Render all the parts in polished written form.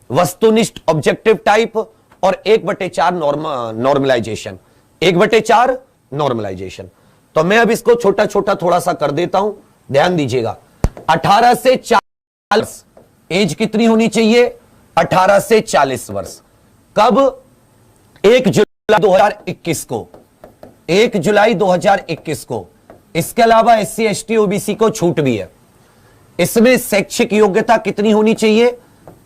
वस्तुनिष्ठ objective type और 1/4 normalisation, 1/4 normalisation. तो मैं अब इसको छोटा छोटा थोड़ा सा कर देता हूं, ध्यान दीजिएगा। 18 से 40 एज कितनी होनी चाहिए? 18 से 40 वर्ष। कब? 1 जुलाई 2021 को, 1 जुलाई 2021 को। इसके अलावा SC ST OBC को छूट भी है। इसमें शैक्षिक योग्यता कितनी होनी चाहिए?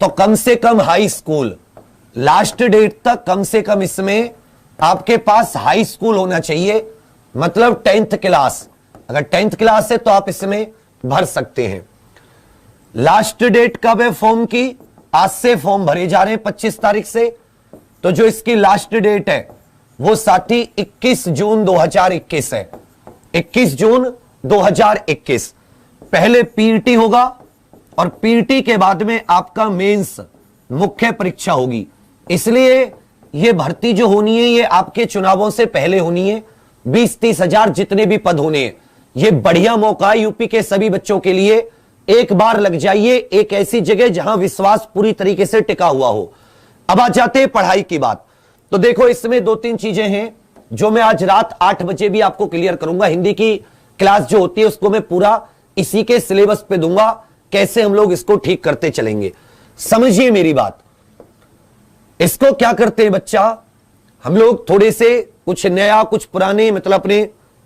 तो कम से कम हाई स्कूल, लास्ट डेट तक कम से कम इसमें आपके पास हाई स्कूल होना चाहिए, मतलब 10th क्लास। अगर 10th क्लास है तो आप इसमें भर सकते हैं। लास्ट डेट कब है फॉर्म की? आज से फॉर्म भरे जा रहे हैं 25 तारीख से। तो जो इसकी लास्ट डेट है वो साथी 21 जून 2021 है, 21 जून 2021। पहले पीईटी होगा और पीईटी के बाद में आपका मेंस मुख्य परीक्षा होगी। इसलिए ये भर्ती जो होनी है ये आपके चुनावों से पहले होनी है। 20-30 हजार जितने भी पद होने हैं, ये बढ़िया मौका है यूपी के सभी बच्चों के लिए। एक बार लग जाइए एक ऐसी जगह जहां विश्वास पूरी तरीके से टिका हुआ हो। अब आ जाते हैं पढ़ाई की बात। तो देखो इसमें 2-3 चीजें हैं जो मैं आज रात 8 बजे भी आपको क्लियर करूंगा। हिंदी की क्लास जो होती है उसको मैं पूरा इसी के सिलेबस पे दूंगा, कैसे हम लोग इसको ठीक करते चलेंगे। समझिए मेरी बात। इसको क्या करते हैं बच्चा, हम लोग थोड़े से कुछ नया कुछ पुराने, मतलब अपने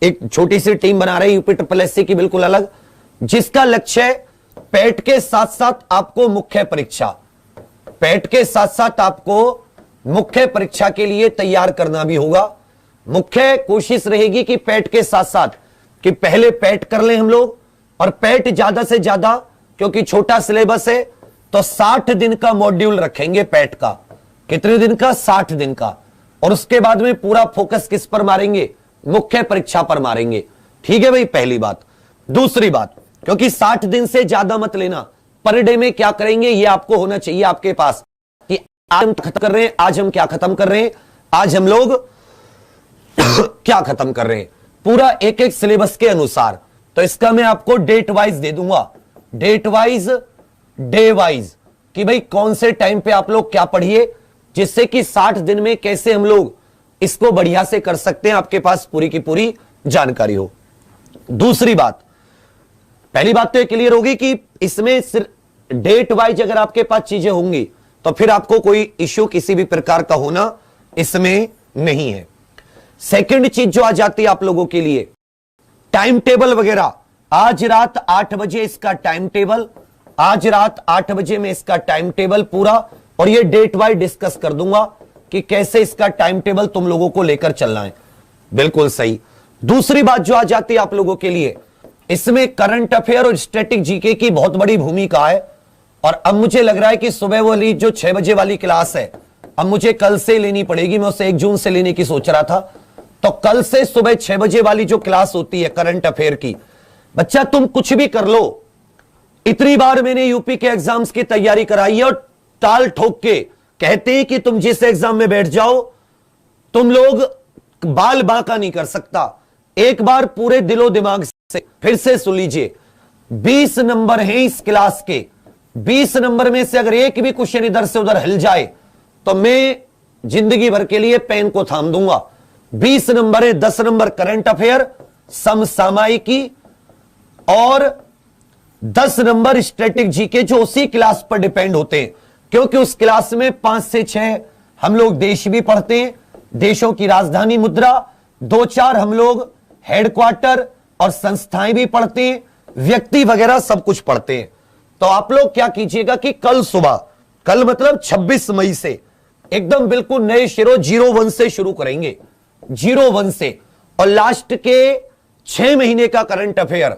एक छोटी सी टीम बना रहे हैं यूपी SSSC की बिल्कुल अलग, जिसका लक्ष्य है पैट के साथ साथ आपको मुख्य परीक्षा, पैट के साथ साथ आपको मुख्य परीक्षा के लिए तैयार करना भी होगा। मुख्य कोशिश रहेगी कि पैट के साथ साथ कि पहले पैट कर लें हम लोग, और पैट ज्यादा से ज्यादा क्योंकि छोटा सिलेबस है तो 60 दिन का मॉड्यूल रखेंगे पैट का। कितने दिन का? 60 दिन का। और उसके बाद में पूरा फोकस किस पर मारेंगे? मुख्य परीक्षा पर मारेंगे। ठीक है भाई, पहली बात। दूसरी बात, क्योंकि 60 दिन से ज्यादा मत लेना, पर डे में क्या करेंगे ये आपको होना चाहिए आपके पास कि आज हम खत्म कर रहे हैं, आज हम क्या खत्म कर रहे हैं, आज हम लोग क्या खत्म कर रहे हैं, पूरा एक एक सिलेबस के अनुसार। तो इसका मैं आपको डेट वाइज दे दूंगा, डेट वाइज, डे वाइज, कि भाई कौन से टाइम पे आप लोग क्या पढ़िए, जिससे कि 60 दिन में कैसे हम लोग इसको बढ़िया से कर सकते हैं, आपके पास पूरी की पूरी जानकारी हो। दूसरी बात, पहली बात तो ये क्लियर होगी कि इसमें सिर्फ डेट वाइज अगर आपके पास चीजें होंगी तो फिर आपको कोई इश्यू किसी भी प्रकार का होना इसमें नहीं है। सेकंड चीज जो आ जाती है आप लोगों के लिए, टाइम टेबल वगैरह। आज रात 8 बजे इसका टाइम टेबल, आज रात 8 बजे में इसका टाइम टेबल पूरा, और ये डेट वाइज डिस्कस कर दूंगा कि कैसे इसका टाइम टेबल तुम लोगों को लेकर चलना है। बिल्कुल सही। दूसरी बात जो आ जाती है आप लोगों के लिए, इसमें करंट अफेयर और स्टैटिक जीके की बहुत बड़ी भूमिका है। और अब मुझे लग रहा है कि सुबह वाली जो 6 बजे वाली क्लास है अब मुझे कल से लेनी पड़ेगी। मैं उसे 1 जून से लेने की सोच रहा था, तो कल से सुबह 6 बजे वाली जो क्लास होती है करंट अफेयर की, बच्चा तुम कुछ भी कर लो। इतनी बार मैंने यूपी के एग्जाम्स की तैयारी कराई है और टाल ठोक के कहते हैं कि तुम जिस एग्जाम में बैठ जाओ तुम लोग बाल बांका नहीं कर सकता। एक बार पूरे दिलो दिमाग से फिर से सुन लीजिए, 20 नंबर हैं इस क्लास के। 20 नंबर में से अगर एक भी क्वेश्चन इधर से उधर हिल जाए तो मैं जिंदगी भर के लिए पेन को थाम दूंगा। 20 नंबर है, 10 नंबर करंट अफेयर समसामयिकी और 10 नंबर स्टैटिक जीके जो उसी क्लास पर डिपेंड होते हैं, क्योंकि उस क्लास में 5 से 6 हम लोग देश भी पढ़ते हैं, देशों की राजधानी मुद्रा, 2-4 हम लोग हेडक्वार्टर और संस्थाएं भी पढ़ते हैं, व्यक्ति वगैरह सब कुछ पढ़ते हैं। तो आप लोग क्या कीजिएगा कि कल सुबह, कल मतलब 26 मई से एकदम बिल्कुल नए शिरो 01 से शुरू करेंगे, 01 से। और लास्ट के 6 महीने का करंट अफेयर,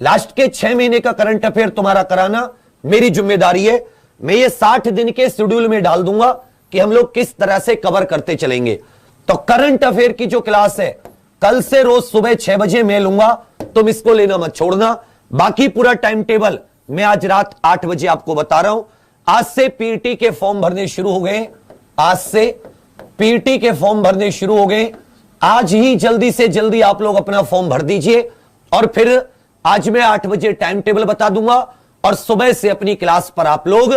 लास्ट के 6 महीने का करंट अफेयर तुम्हारा कराना मेरी जिम्मेदारी है। मैं ये 60 दिन के शेड्यूल में डाल दूंगा कि हम लोग किस तरह से कवर करते चलेंगे। तो करंट अफेयर की जो क्लास है कल से रोज सुबह 6 बजे मैं लूंगा, तुम इसको लेना मत छोड़ना। बाकी पूरा टाइम टेबल मैं आज रात 8 बजे आपको बता रहा हूं। आज से पीईटी के फॉर्म भरने शुरू हो गए, आज से पीईटी के फॉर्म भरने शुरू हो गए। आज ही जल्दी से जल्दी आप लोग अपना फॉर्म भर दीजिए, और फिर आज मैं 8 बजे टाइम टेबल बता दूंगा और सुबह से अपनी क्लास पर आप लोग